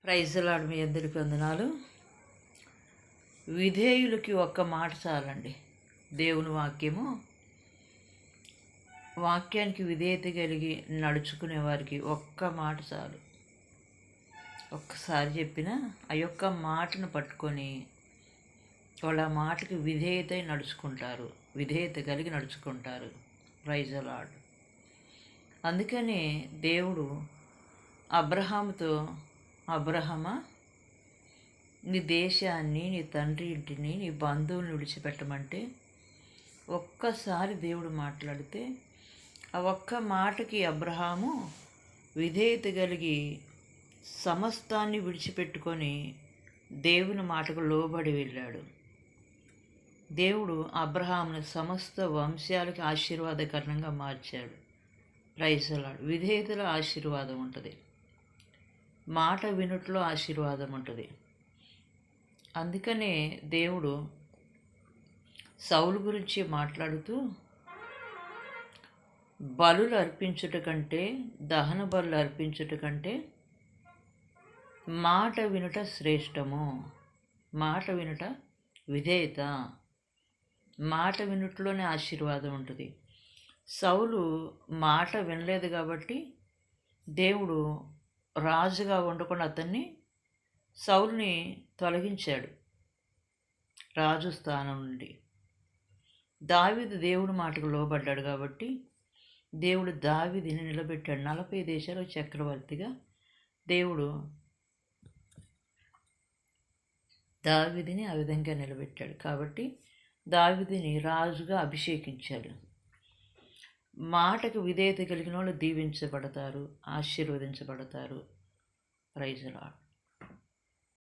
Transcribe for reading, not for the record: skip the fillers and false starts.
Praise lord, మీ అందరికీ వందనాలు. విధేయులకి ఒక్క మాట చాలండి. దేవుని వాక్యానికి విధేయత కలిగి నడుచుకునే వారికి ఒక్క మాట చాలు. ఒక్కసారి చెప్పినా ఆ యొక్క మాటను పట్టుకొని వాళ్ళ మాటకి విధేయత కలిగి నడుచుకుంటారు. Praise lord. అందుకనే దేవుడు అబ్రహాముతో, అబ్రహమా, నీ దేశాన్ని, నీ తండ్రి ఇంటిని, నీ బంధువులను విడిచిపెట్టమంటే ఒక్కసారి దేవుడు మాట్లాడితే ఆ ఒక్క మాటకి అబ్రహాము విధేయత కలిగి సమస్తాన్ని విడిచిపెట్టుకొని దేవుని మాటకు లోబడి వెళ్ళాడు. దేవుడు అబ్రహామును సమస్త వంశాలకి ఆశీర్వాదకరంగా మార్చాడు. Praise lord. విధేయతలో ఆశీర్వాదం ఉంటుంది, మాట వినుట్లో ఆశీర్వాదం ఉంటుంది. అందుకనే దేవుడు సౌలు గురించి మాట్లాడుతూ, బలులు అర్పించుట కంటే, దహన బలులు అర్పించుట కంటే మాట వినుట శ్రేష్టము. మాట వినుట విధేయత, మాట వినుట్లోనే ఆశీర్వాదం ఉంటుంది. సౌలు మాట వినలేదు కాబట్టి దేవుడు రాజుగా ఉండకుండా అతన్ని, సౌలుని తొలగించాడు రాజు స్థానం నుండి. దావీదు దేవుడి మాటకు లోబడ్డాడు కాబట్టి దేవుడు దావీదుని నిలబెట్టాడు. 40 దేశాల చక్రవర్తిగా దేవుడు దావీదుని ఆ విధంగా నిలబెట్టాడు. కాబట్టి దావీదుని రాజుగా అభిషేకించాడు. మాటకు విధేయత కలిగిన వాళ్ళు దీవించబడతారు, ఆశీర్వదించబడతారు. Praise lord.